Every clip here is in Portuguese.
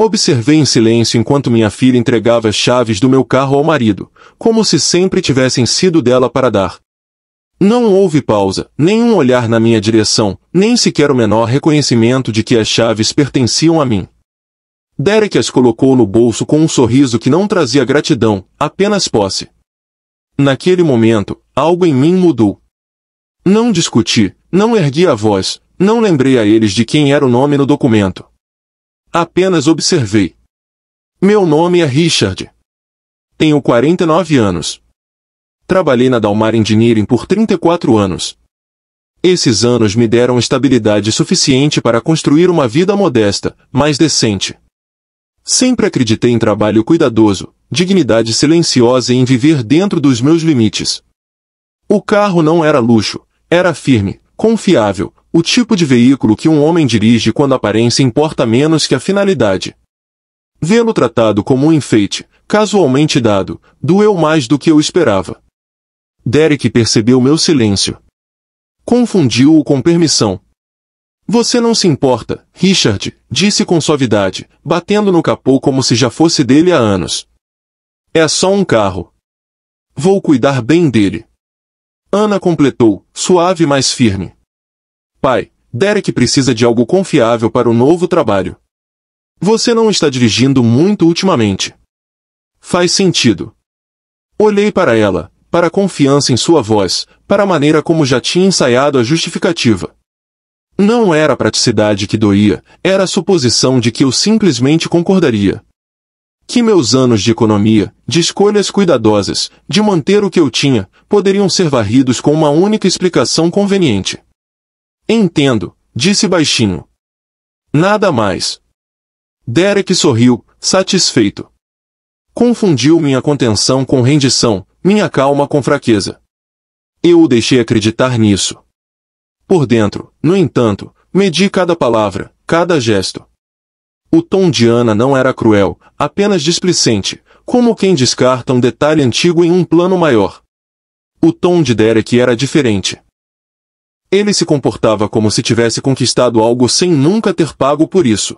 Observei em silêncio enquanto minha filha entregava as chaves do meu carro ao marido, como se sempre tivessem sido dela para dar. Não houve pausa, nenhum olhar na minha direção, nem sequer o menor reconhecimento de que as chaves pertenciam a mim. Derek as colocou no bolso com um sorriso que não trazia gratidão, apenas posse. Naquele momento, algo em mim mudou. Não discuti, não ergui a voz, não lembrei a eles de quem era o nome no documento. Apenas observei. Meu nome é Richard. Tenho 49 anos. Trabalhei na Dalmar Engineering por 34 anos. Esses anos me deram estabilidade suficiente para construir uma vida modesta, mas decente. Sempre acreditei em trabalho cuidadoso, dignidade silenciosa e em viver dentro dos meus limites. O carro não era luxo, era firme, confiável, o tipo de veículo que um homem dirige quando a aparência importa menos que a finalidade. Vê-lo tratado como um enfeite, casualmente dado, doeu mais do que eu esperava. Derek percebeu meu silêncio. Confundiu-o com permissão. Você não se importa, Richard, disse com suavidade, batendo no capô como se já fosse dele há anos. É só um carro. Vou cuidar bem dele. Ana completou, suave mas firme. Pai, Derek precisa de algo confiável para o novo trabalho. Você não está dirigindo muito ultimamente. Faz sentido. Olhei para ela, para a confiança em sua voz, para a maneira como já tinha ensaiado a justificativa. Não era a praticidade que doía, era a suposição de que eu simplesmente concordaria. Que meus anos de economia, de escolhas cuidadosas, de manter o que eu tinha, poderiam ser varridos com uma única explicação conveniente. Entendo, disse baixinho. Nada mais. Derek sorriu, satisfeito. Confundiu minha contenção com rendição, minha calma com fraqueza. Eu o deixei acreditar nisso. Por dentro, no entanto, medi cada palavra, cada gesto. O tom de Ana não era cruel, apenas displicente, como quem descarta um detalhe antigo em um plano maior. O tom de Derek era diferente. Ele se comportava como se tivesse conquistado algo sem nunca ter pago por isso.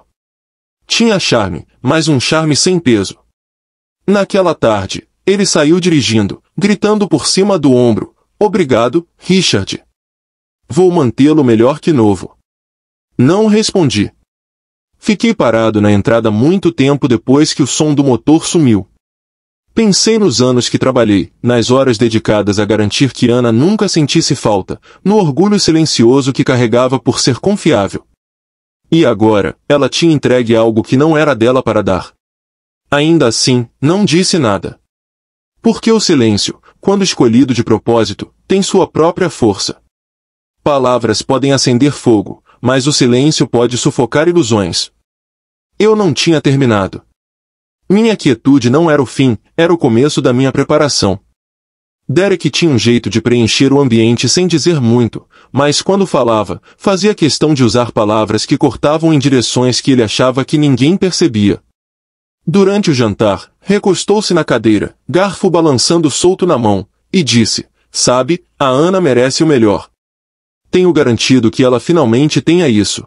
Tinha charme, mas um charme sem peso. Naquela tarde, ele saiu dirigindo, gritando por cima do ombro, "Obrigado, Richard. Vou mantê-lo melhor que novo." Não respondi. Fiquei parado na entrada muito tempo depois que o som do motor sumiu. Pensei nos anos que trabalhei, nas horas dedicadas a garantir que Ana nunca sentisse falta, no orgulho silencioso que carregava por ser confiável. E agora, ela tinha entregue algo que não era dela para dar. Ainda assim, não disse nada. Porque o silêncio, quando escolhido de propósito, tem sua própria força. Palavras podem acender fogo, mas o silêncio pode sufocar ilusões. Eu não tinha terminado. Minha quietude não era o fim, era o começo da minha preparação. Derek tinha um jeito de preencher o ambiente sem dizer muito, mas quando falava, fazia questão de usar palavras que cortavam em direções que ele achava que ninguém percebia. Durante o jantar, recostou-se na cadeira, garfo balançando solto na mão, e disse, "Sabe, a Ana merece o melhor. Tenho garantido que ela finalmente tenha isso.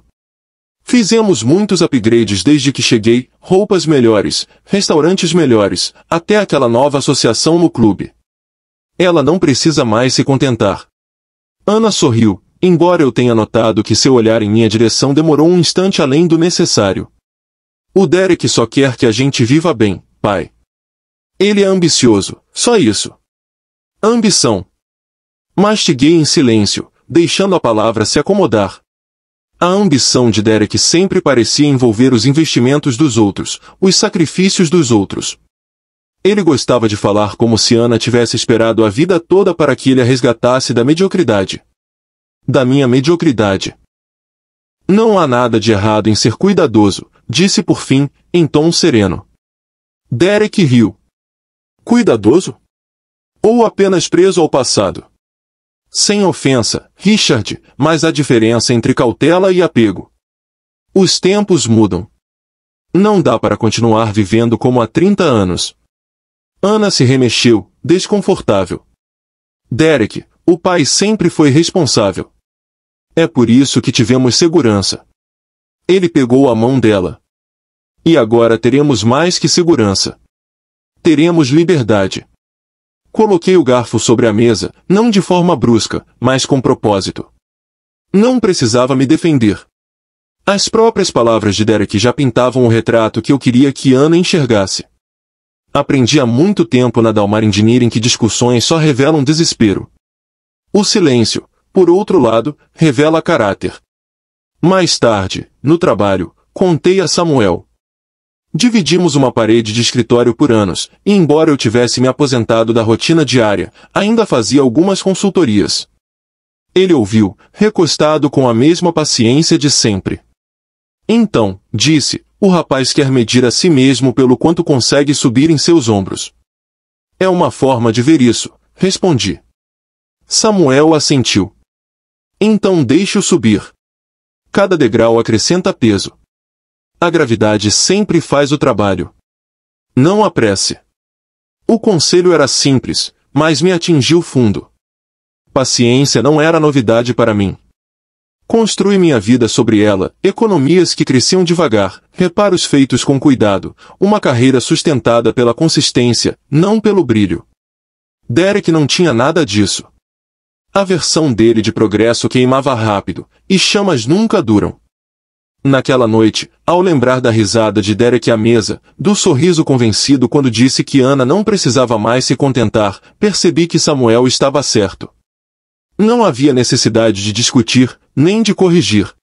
Fizemos muitos upgrades desde que cheguei, roupas melhores, restaurantes melhores, até aquela nova associação no clube. Ela não precisa mais se contentar." Ana sorriu, embora eu tenha notado que seu olhar em minha direção demorou um instante além do necessário. "O Derek só quer que a gente viva bem, pai. Ele é ambicioso, só isso." Ambição. Mastiguei em silêncio, deixando a palavra se acomodar. A ambição de Derek sempre parecia envolver os investimentos dos outros, os sacrifícios dos outros. Ele gostava de falar como se Ana tivesse esperado a vida toda para que ele a resgatasse da mediocridade. Da minha mediocridade. "Não há nada de errado em ser cuidadoso", disse por fim, em tom sereno. Derek riu. "Cuidadoso? Ou apenas preso ao passado?" "Sem ofensa, Richard, mas há diferença entre cautela e apego. Os tempos mudam. Não dá para continuar vivendo como há 30 anos." Ana se remexeu, desconfortável. "Derek, o pai sempre foi responsável. É por isso que tivemos segurança." Ele pegou a mão dela. E agora teremos mais que segurança. Teremos liberdade. Coloquei o garfo sobre a mesa, não de forma brusca, mas com propósito. Não precisava me defender. As próprias palavras de Derek já pintavam o retrato que eu queria que Ana enxergasse. Aprendi há muito tempo na Dalmar Engineering que discussões só revelam desespero. O silêncio, por outro lado, revela caráter. Mais tarde, no trabalho, contei a Samuel. Dividimos uma parede de escritório por anos, e embora eu tivesse me aposentado da rotina diária, ainda fazia algumas consultorias. Ele ouviu, recostado com a mesma paciência de sempre. Então, disse, o rapaz quer medir a si mesmo pelo quanto consegue subir em seus ombros. É uma forma de ver isso, respondi. Samuel assentiu. Então deixe-o subir. Cada degrau acrescenta peso. A gravidade sempre faz o trabalho. Não apresse. O conselho era simples, mas me atingiu fundo. Paciência não era novidade para mim. Construí minha vida sobre ela, economias que cresciam devagar, reparos feitos com cuidado, uma carreira sustentada pela consistência, não pelo brilho. Derek não tinha nada disso. A versão dele de progresso queimava rápido, e chamas nunca duram. Naquela noite, ao lembrar da risada de Derek à mesa, do sorriso convencido quando disse que Ana não precisava mais se contentar, percebi que Samuel estava certo. Não havia necessidade de discutir, nem de corrigir.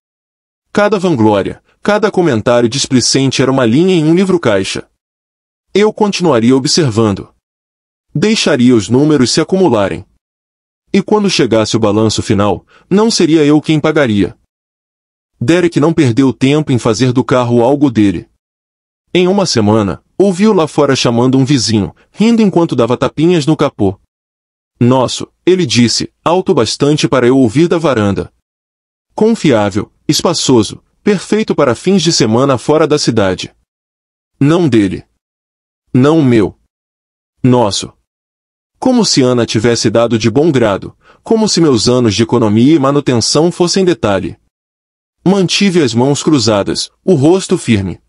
Cada vanglória, cada comentário displicente era uma linha em um livro-caixa. Eu continuaria observando. Deixaria os números se acumularem. E quando chegasse o balanço final, não seria eu quem pagaria. Derek não perdeu tempo em fazer do carro algo dele. Em uma semana, ouviu lá fora chamando um vizinho, rindo enquanto dava tapinhas no capô. Nosso, ele disse, alto bastante para eu ouvir da varanda. Confiável, espaçoso, perfeito para fins de semana fora da cidade. Não dele. Não meu. Nosso. Como se Ana tivesse dado de bom grado, como se meus anos de economia e manutenção fossem detalhe. Mantive as mãos cruzadas, o rosto firme.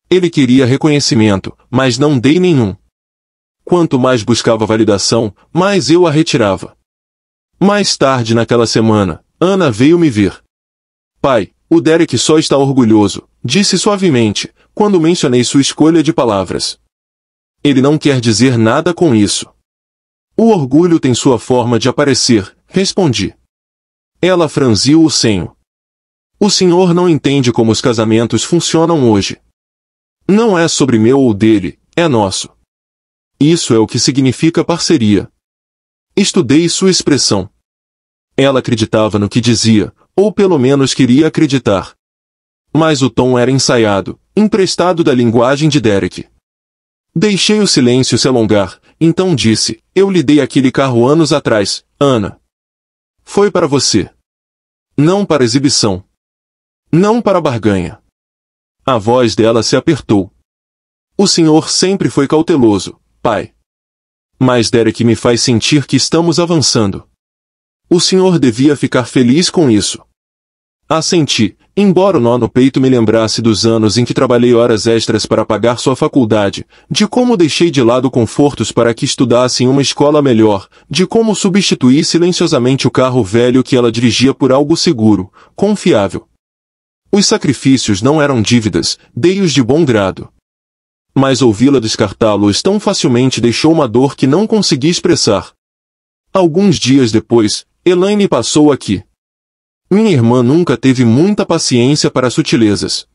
Ele queria reconhecimento, mas não dei nenhum. Quanto mais buscava validação, mais eu a retirava. Mais tarde naquela semana, Ana veio me ver. Pai, o Derek só está orgulhoso, disse suavemente, quando mencionei sua escolha de palavras. Ele não quer dizer nada com isso. O orgulho tem sua forma de aparecer, respondi. Ela franziu o senho. O senhor não entende como os casamentos funcionam hoje. Não é sobre meu ou dele, é nosso. Isso é o que significa parceria. Estudei sua expressão. Ela acreditava no que dizia, ou pelo menos queria acreditar. Mas o tom era ensaiado, emprestado da linguagem de Derek. Deixei o silêncio se alongar, então disse, eu lhe dei aquele carro anos atrás, Ana. Foi para você. Não para exibição. Não para barganha. A voz dela se apertou. O senhor sempre foi cauteloso, pai. Mas Derek me faz sentir que estamos avançando. O senhor devia ficar feliz com isso. Assenti, embora o nó no peito me lembrasse dos anos em que trabalhei horas extras para pagar sua faculdade, de como deixei de lado confortos para que estudasse em uma escola melhor, de como substituí silenciosamente o carro velho que ela dirigia por algo seguro, confiável. Os sacrifícios não eram dívidas, dei-os de bom grado. Mas ouvi-la descartá-los tão facilmente deixou uma dor que não consegui expressar. Alguns dias depois, Elaine passou aqui. Minha irmã nunca teve muita paciência para sutilezas.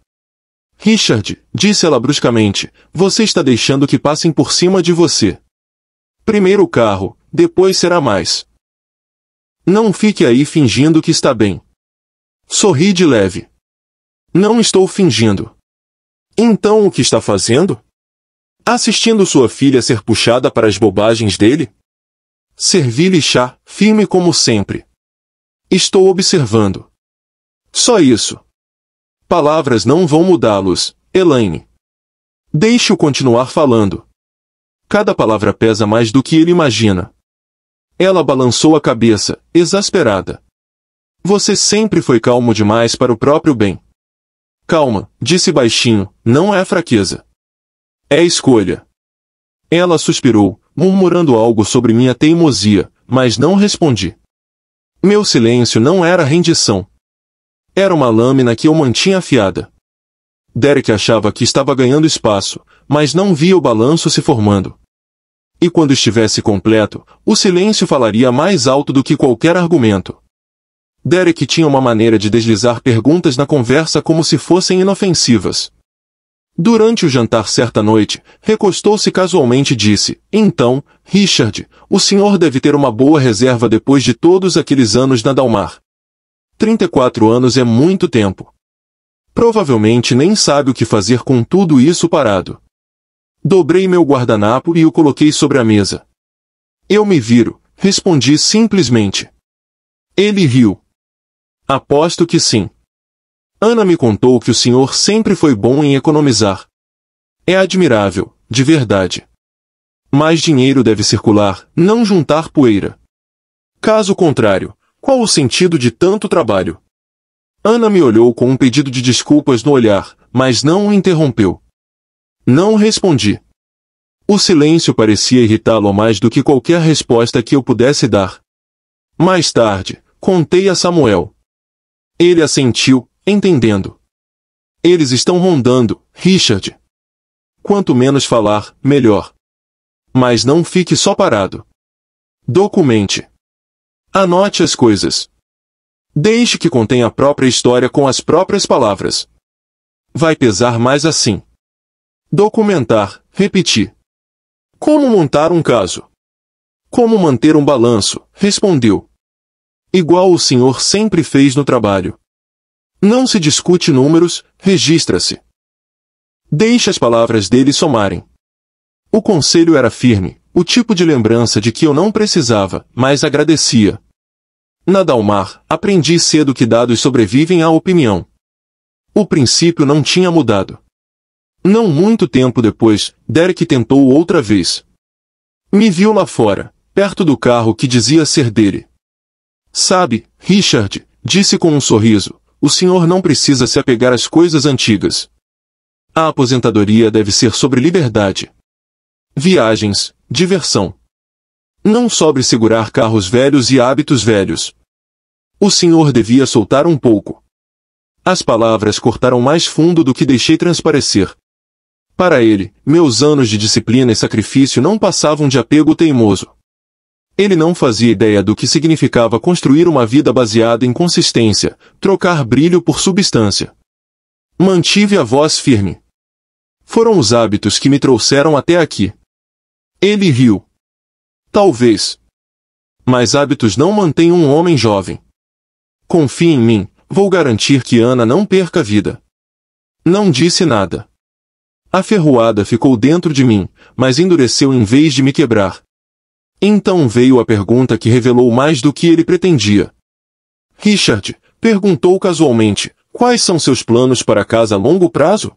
Richard, disse ela bruscamente, você está deixando que passem por cima de você. Primeiro o carro, depois será mais. Não fique aí fingindo que está bem. Sorri de leve. Não estou fingindo. Então o que está fazendo? Assistindo sua filha ser puxada para as bobagens dele? Servi-lhe chá, firme como sempre. Estou observando. Só isso. Palavras não vão mudá-los, Elaine. Deixe-o continuar falando. Cada palavra pesa mais do que ele imagina. Ela balançou a cabeça, exasperada. Você sempre foi calmo demais para o próprio bem. Calma, disse baixinho, não é fraqueza. É escolha. Ela suspirou, murmurando algo sobre minha teimosia, mas não respondi. Meu silêncio não era rendição. Era uma lâmina que eu mantinha afiada. Derek achava que estava ganhando espaço, mas não via o balanço se formando. E quando estivesse completo, o silêncio falaria mais alto do que qualquer argumento. Derek tinha uma maneira de deslizar perguntas na conversa como se fossem inofensivas. Durante o jantar certa noite, recostou-se casualmente e disse, então, Richard, o senhor deve ter uma boa reserva depois de todos aqueles anos na Dalmar. 34 anos é muito tempo. Provavelmente nem sabe o que fazer com tudo isso parado. Dobrei meu guardanapo e o coloquei sobre a mesa. Eu me viro, respondi simplesmente. Ele riu. Aposto que sim. Ana me contou que o senhor sempre foi bom em economizar. É admirável, de verdade. Mais dinheiro deve circular, não juntar poeira. Caso contrário, qual o sentido de tanto trabalho? Ana me olhou com um pedido de desculpas no olhar, mas não o interrompeu. Não respondi. O silêncio parecia irritá-lo mais do que qualquer resposta que eu pudesse dar. Mais tarde, contei a Samuel. Ele assentiu, entendendo. Eles estão rondando, Richard. Quanto menos falar, melhor. Mas não fique só parado. Documente. Anote as coisas. Deixe que contenha a própria história com as próprias palavras. Vai pesar mais assim. Documentar, repeti. Como montar um caso? Como manter um balanço, respondeu. Igual o senhor sempre fez no trabalho. Não se discute números, registra-se. Deixe as palavras dele somarem. O conselho era firme, o tipo de lembrança de que eu não precisava, mas agradecia. Na Dalmar, aprendi cedo que dados sobrevivem à opinião. O princípio não tinha mudado. Não muito tempo depois, Derek tentou outra vez. Me viu lá fora, perto do carro que dizia ser dele. Sabe, Richard, disse com um sorriso, o senhor não precisa se apegar às coisas antigas. A aposentadoria deve ser sobre liberdade. Viagens, diversão. Não sobre segurar carros velhos e hábitos velhos. O senhor devia soltar um pouco. As palavras cortaram mais fundo do que deixei transparecer. Para ele, meus anos de disciplina e sacrifício não passavam de apego teimoso. Ele não fazia ideia do que significava construir uma vida baseada em consistência, trocar brilho por substância. Mantive a voz firme. Foram os hábitos que me trouxeram até aqui. Ele riu. Talvez. Mas hábitos não mantêm um homem jovem. Confie em mim, vou garantir que Ana não perca a vida. Não disse nada. A ferroada ficou dentro de mim, mas endureceu em vez de me quebrar. Então veio a pergunta que revelou mais do que ele pretendia. Richard, perguntou casualmente, quais são seus planos para casa a longo prazo?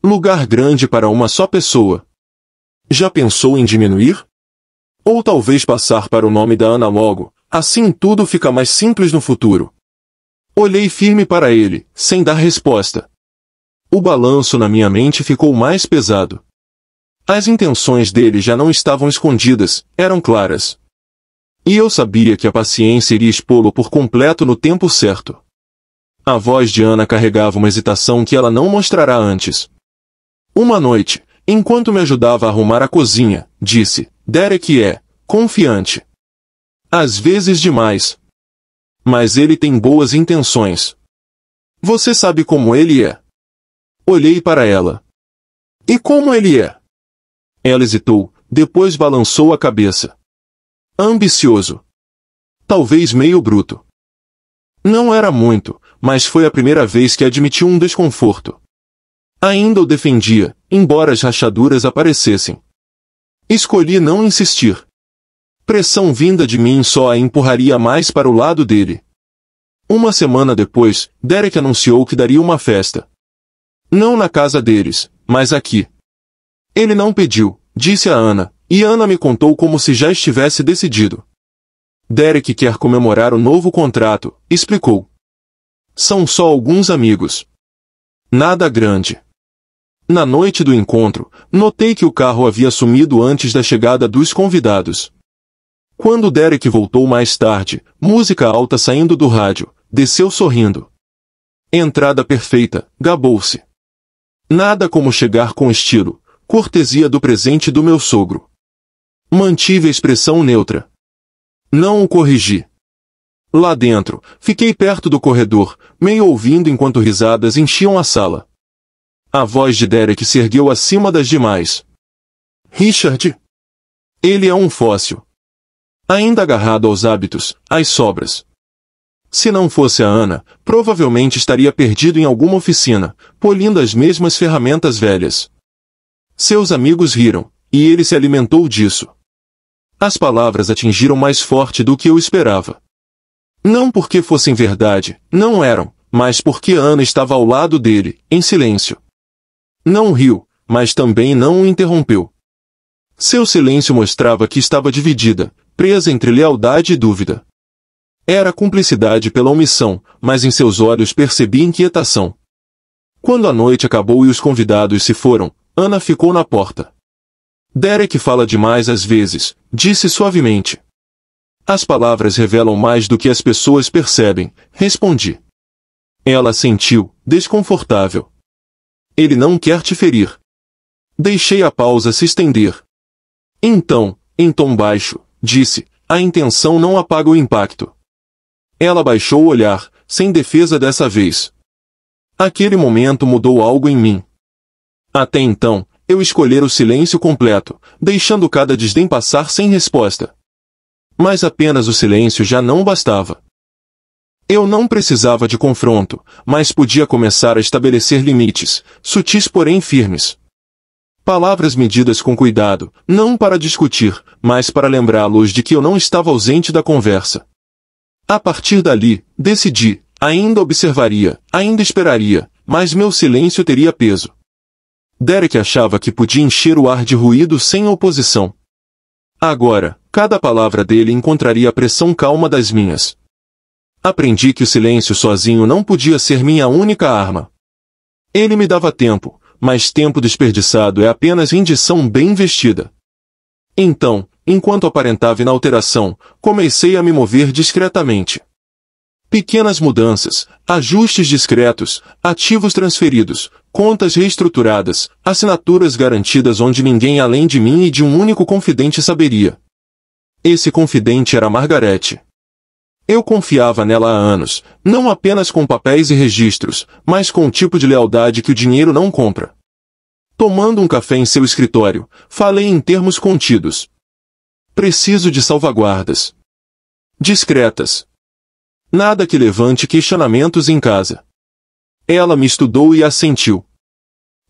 Lugar grande para uma só pessoa. Já pensou em diminuir? Ou talvez passar para o nome da Ana logo, assim tudo fica mais simples no futuro. Olhei firme para ele, sem dar resposta. O balanço na minha mente ficou mais pesado. As intenções dele já não estavam escondidas, eram claras. E eu sabia que a paciência iria expô-lo por completo no tempo certo. A voz de Ana carregava uma hesitação que ela não mostrará antes. Uma noite, enquanto me ajudava a arrumar a cozinha, disse, Derek é confiante. Às vezes demais. Mas ele tem boas intenções. Você sabe como ele é. Olhei para ela. E como ele é? Ela hesitou, depois balançou a cabeça. Ambicioso. Talvez meio bruto. Não era muito, mas foi a primeira vez que admitiu um desconforto. Ainda o defendia, embora as rachaduras aparecessem. Escolhi não insistir. Pressão vinda de mim só a empurraria mais para o lado dele. Uma semana depois, Derek anunciou que daria uma festa. Não na casa deles, mas aqui. Ele não pediu, disse a Ana, e Ana me contou como se já estivesse decidido. Derek quer comemorar o novo contrato, explicou. São só alguns amigos. Nada grande. Na noite do encontro, notei que o carro havia sumido antes da chegada dos convidados. Quando Derek voltou mais tarde, música alta saindo do rádio, desceu sorrindo. Entrada perfeita, gabou-se. Nada como chegar com estilo, cortesia do presente do meu sogro. Mantive a expressão neutra. Não o corrigi. Lá dentro, fiquei perto do corredor, meio ouvindo enquanto risadas enchiam a sala. A voz de Derek se ergueu acima das demais. Richard? Ele é um fóssil. Ainda agarrado aos hábitos, às sobras. Se não fosse a Ana, provavelmente estaria perdido em alguma oficina, polindo as mesmas ferramentas velhas. Seus amigos riram, e ele se alimentou disso. As palavras atingiram mais forte do que eu esperava. Não porque fossem verdade, não eram, mas porque Ana estava ao lado dele, em silêncio. Não riu, mas também não o interrompeu. Seu silêncio mostrava que estava dividida, presa entre lealdade e dúvida. Era cumplicidade pela omissão, mas em seus olhos percebi inquietação. Quando a noite acabou e os convidados se foram, Ana ficou na porta. Derek fala demais às vezes, disse suavemente. As palavras revelam mais do que as pessoas percebem, respondi. Ela sentiu, desconfortável. Ele não quer te ferir. Deixei a pausa se estender. Então, em tom baixo, disse, a intenção não apaga o impacto. Ela baixou o olhar, sem defesa dessa vez. Aquele momento mudou algo em mim. Até então, eu escolhera o silêncio completo, deixando cada desdém passar sem resposta. Mas apenas o silêncio já não bastava. Eu não precisava de confronto, mas podia começar a estabelecer limites, sutis porém firmes. Palavras medidas com cuidado, não para discutir, mas para lembrá-los de que eu não estava ausente da conversa. A partir dali, decidi, ainda observaria, ainda esperaria, mas meu silêncio teria peso. Derek achava que podia encher o ar de ruído sem oposição. Agora, cada palavra dele encontraria a pressão calma das minhas. Aprendi que o silêncio sozinho não podia ser minha única arma. Ele me dava tempo, mas tempo desperdiçado é apenas rendição bem investida. Então, enquanto aparentava inalteração, comecei a me mover discretamente. Pequenas mudanças, ajustes discretos, ativos transferidos, contas reestruturadas, assinaturas garantidas onde ninguém além de mim e de um único confidente saberia. Esse confidente era Margarete. Eu confiava nela há anos, não apenas com papéis e registros, mas com o tipo de lealdade que o dinheiro não compra. Tomando um café em seu escritório, falei em termos contidos. Preciso de salvaguardas. Discretas. Nada que levante questionamentos em casa. Ela me estudou e assentiu.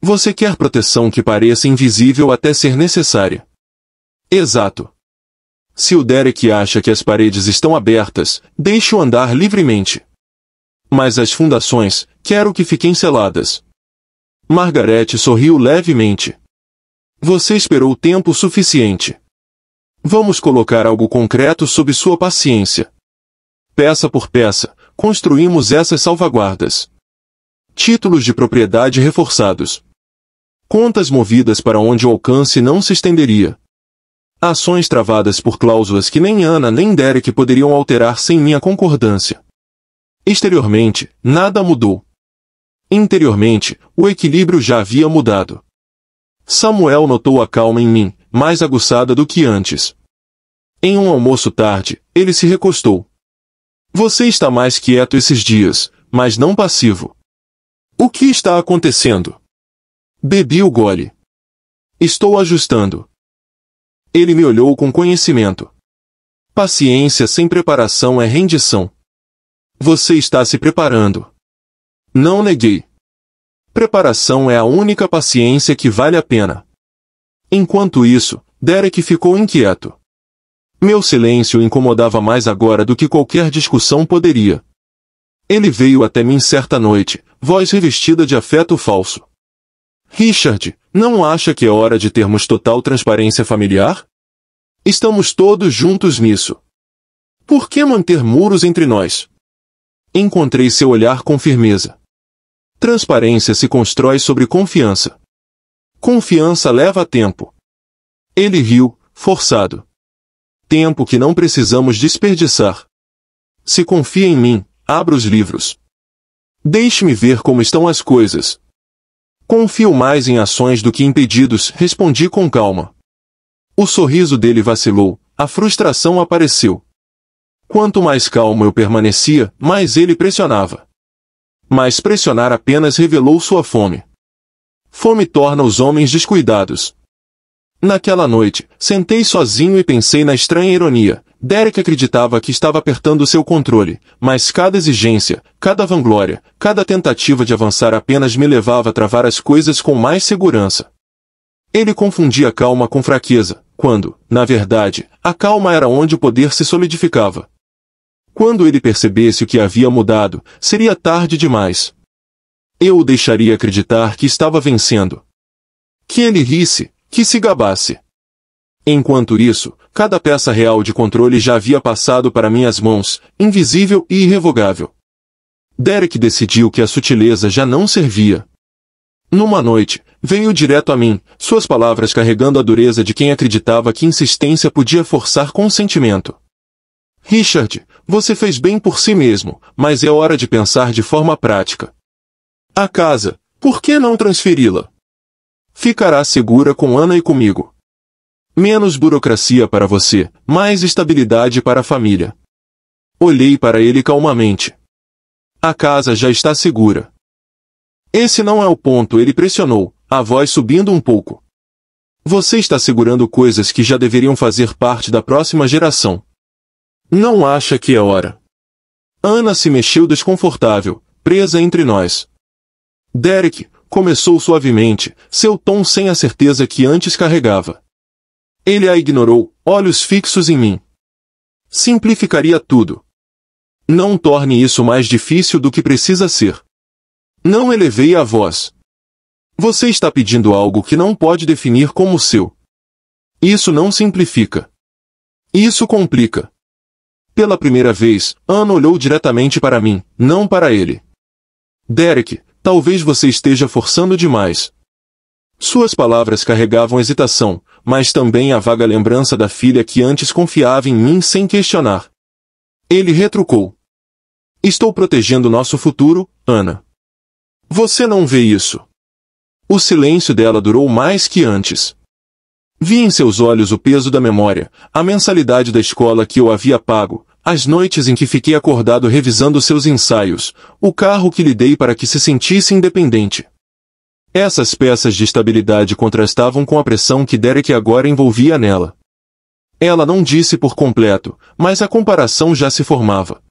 Você quer proteção que pareça invisível até ser necessária. Exato. Se o Derek acha que as paredes estão abertas, deixe-o andar livremente. Mas as fundações, quero que fiquem seladas. Margarete sorriu levemente. Você esperou tempo suficiente. Vamos colocar algo concreto sob sua paciência. Peça por peça, construímos essas salvaguardas. Títulos de propriedade reforçados. Contas movidas para onde o alcance não se estenderia. Ações travadas por cláusulas que nem Ana nem Derek poderiam alterar sem minha concordância. Exteriormente, nada mudou. Interiormente, o equilíbrio já havia mudado. Samuel notou a calma em mim, mais aguçada do que antes. Em um almoço tarde, ele se recostou. Você está mais quieto esses dias, mas não passivo. O que está acontecendo? Bebi o gole. Estou ajustando. Ele me olhou com conhecimento. Paciência sem preparação é rendição. Você está se preparando. Não neguei. Preparação é a única paciência que vale a pena. Enquanto isso, Derek ficou inquieto. Meu silêncio o incomodava mais agora do que qualquer discussão poderia. Ele veio até mim certa noite, voz revestida de afeto falso. Richard, não acha que é hora de termos total transparência familiar? Estamos todos juntos nisso. Por que manter muros entre nós? Encontrei seu olhar com firmeza. Transparência se constrói sobre confiança. Confiança leva tempo. Ele riu, forçado. Tempo que não precisamos desperdiçar. Se confia em mim, abra os livros. Deixe-me ver como estão as coisas. Confio mais em ações do que em pedidos, respondi com calma. O sorriso dele vacilou, a frustração apareceu. Quanto mais calmo eu permanecia, mais ele pressionava. Mas pressionar apenas revelou sua fome. Fome torna os homens descuidados. Naquela noite, sentei sozinho e pensei na estranha ironia. Derek acreditava que estava apertando seu controle, mas cada exigência, cada vanglória, cada tentativa de avançar apenas me levava a travar as coisas com mais segurança. Ele confundia calma com fraqueza, quando, na verdade, a calma era onde o poder se solidificava. Quando ele percebesse o que havia mudado, seria tarde demais. Eu o deixaria acreditar que estava vencendo. Que ele risse, que se gabasse. Enquanto isso, cada peça real de controle já havia passado para minhas mãos, invisível e irrevogável. Derek decidiu que a sutileza já não servia. Numa noite, veio direto a mim, suas palavras carregando a dureza de quem acreditava que insistência podia forçar consentimento. Richard, você fez bem por si mesmo, mas é hora de pensar de forma prática. A casa, por que não transferi-la? Ficará segura com Ana e comigo. Menos burocracia para você, mais estabilidade para a família. Olhei para ele calmamente. A casa já está segura. Esse não é o ponto, ele pressionou, a voz subindo um pouco. Você está segurando coisas que já deveriam fazer parte da próxima geração. Não acha que é hora? Ana se mexeu desconfortável, presa entre nós. Derek, começou suavemente, seu tom sem a certeza que antes carregava. Ele a ignorou, olhos fixos em mim. Simplificaria tudo. Não torne isso mais difícil do que precisa ser. Não elevei a voz. Você está pedindo algo que não pode definir como seu. Isso não simplifica. Isso complica. Pela primeira vez, Ana olhou diretamente para mim, não para ele. Derek, talvez você esteja forçando demais. Suas palavras carregavam hesitação, mas também a vaga lembrança da filha que antes confiava em mim sem questionar. Ele retrucou. Estou protegendo nosso futuro, Ana. Você não vê isso. O silêncio dela durou mais que antes. Vi em seus olhos o peso da memória, a mensalidade da escola que eu havia pago, as noites em que fiquei acordado revisando seus ensaios, o carro que lhe dei para que se sentisse independente. Essas peças de estabilidade contrastavam com a pressão que Derek agora envolvia nela. Ela não disse por completo, mas a comparação já se formava.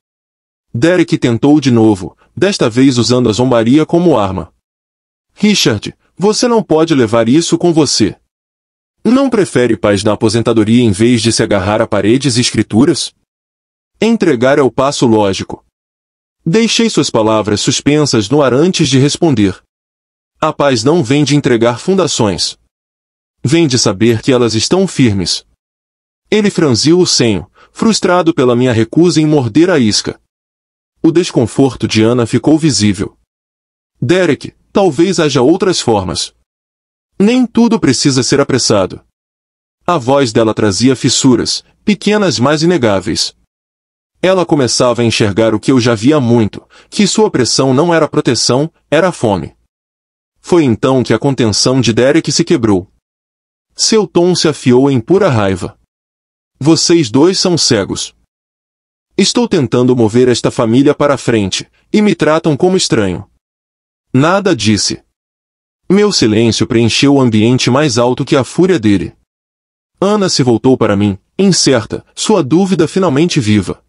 Derek tentou de novo, desta vez usando a zombaria como arma. Richard, você não pode levar isso com você. Não prefere paz na aposentadoria em vez de se agarrar a paredes e escrituras? Entregar é o passo lógico. Deixei suas palavras suspensas no ar antes de responder. A paz não vem de entregar fundações. Vem de saber que elas estão firmes. Ele franziu o senho, frustrado pela minha recusa em morder a isca. O desconforto de Ana ficou visível. Derek, talvez haja outras formas. Nem tudo precisa ser apressado. A voz dela trazia fissuras, pequenas mas inegáveis. Ela começava a enxergar o que eu já via muito, que sua pressão não era proteção, era fome. Foi então que a contenção de Derek se quebrou. Seu tom se afiou em pura raiva. Vocês dois são cegos. Estou tentando mover esta família para a frente, e me tratam como estranho. Nada disse. Meu silêncio preencheu o ambiente mais alto que a fúria dele. Ana se voltou para mim, incerta, sua dúvida finalmente viva.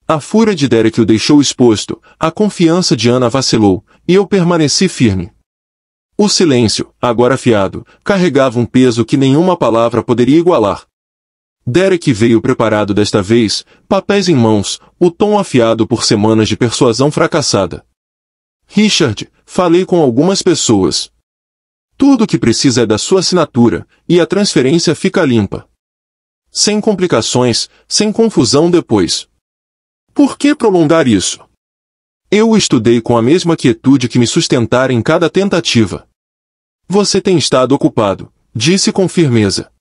A fúria de Derek o deixou exposto, a confiança de Ana vacilou, e eu permaneci firme. O silêncio, agora afiado, carregava um peso que nenhuma palavra poderia igualar. Derek veio preparado desta vez, papéis em mãos, o tom afiado por semanas de persuasão fracassada. Richard, falei com algumas pessoas. Tudo o que precisa é da sua assinatura, e a transferência fica limpa. Sem complicações, sem confusão depois. Por que prolongar isso? Eu o estudei com a mesma quietude que me sustentara em cada tentativa. Você tem estado ocupado, disse com firmeza.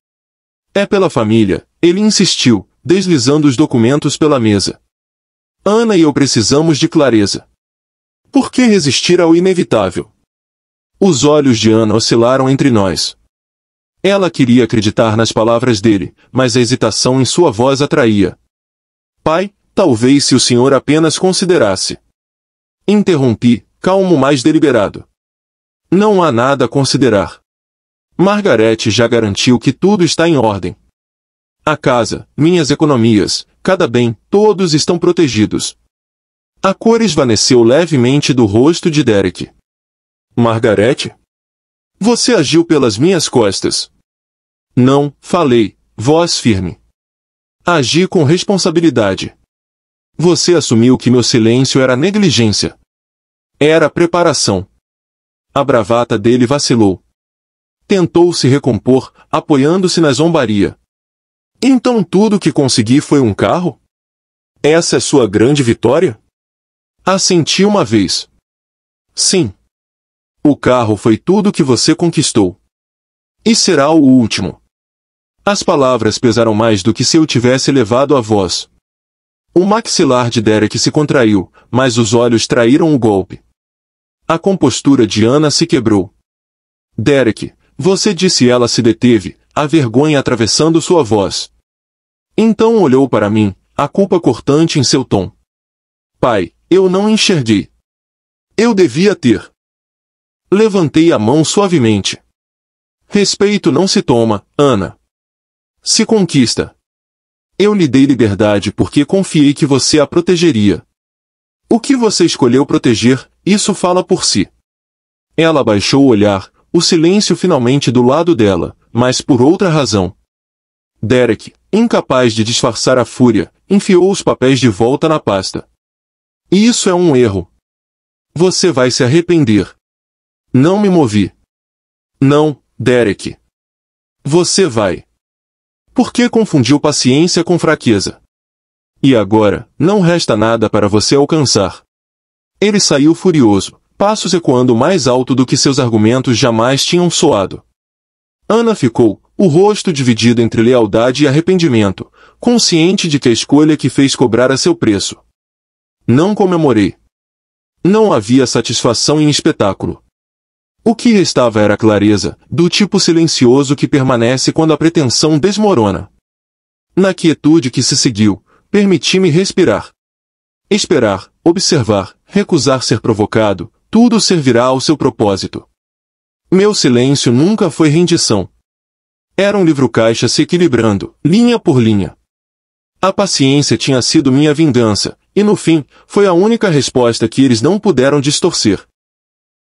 É pela família, ele insistiu, deslizando os documentos pela mesa. Ana e eu precisamos de clareza. Por que resistir ao inevitável? Os olhos de Ana oscilaram entre nós. Ela queria acreditar nas palavras dele, mas a hesitação em sua voz atraía. Pai, talvez se o senhor apenas considerasse. Interrompi, calmo mais deliberado. Não há nada a considerar. Margarete já garantiu que tudo está em ordem. A casa, minhas economias, cada bem, todos estão protegidos. A cor esvaneceu levemente do rosto de Derek. Margarete? Você agiu pelas minhas costas. Não, falei, voz firme. Agi com responsabilidade. Você assumiu que meu silêncio era negligência. Era preparação. A bravata dele vacilou. Tentou se recompor, apoiando-se na zombaria. Então tudo que consegui foi um carro? Essa é sua grande vitória? Assenti uma vez. Sim. O carro foi tudo que você conquistou. E será o último. As palavras pesaram mais do que se eu tivesse elevado a voz. O maxilar de Derek se contraiu, mas os olhos traíram o golpe. A compostura de Ana se quebrou. Derek, você disse. Ela se deteve, a vergonha atravessando sua voz. Então olhou para mim, a culpa cortante em seu tom. Pai, eu não enxerguei. Eu devia ter. Levantei a mão suavemente. Respeito não se toma, Ana. Se conquista. Eu lhe dei liberdade porque confiei que você a protegeria. O que você escolheu proteger, isso fala por si. Ela baixou o olhar, o silêncio finalmente do lado dela, mas por outra razão. Derek, incapaz de disfarçar a fúria, enfiou os papéis de volta na pasta. Isso é um erro. Você vai se arrepender. Não me movi. Não, Derek. Você vai. Por que confundiu paciência com fraqueza? E agora, não resta nada para você alcançar. Ele saiu furioso, passos ecoando mais alto do que seus argumentos jamais tinham soado. Ana ficou, o rosto dividido entre lealdade e arrependimento, consciente de que a escolha que fez cobrara seu preço. Não comemorei. Não havia satisfação em espetáculo. O que restava era clareza, do tipo silencioso que permanece quando a pretensão desmorona. Na quietude que se seguiu, permiti-me respirar. Esperar, observar, recusar ser provocado, tudo servirá ao seu propósito. Meu silêncio nunca foi rendição. Era um livro-caixa se equilibrando, linha por linha. A paciência tinha sido minha vingança, e no fim, foi a única resposta que eles não puderam distorcer.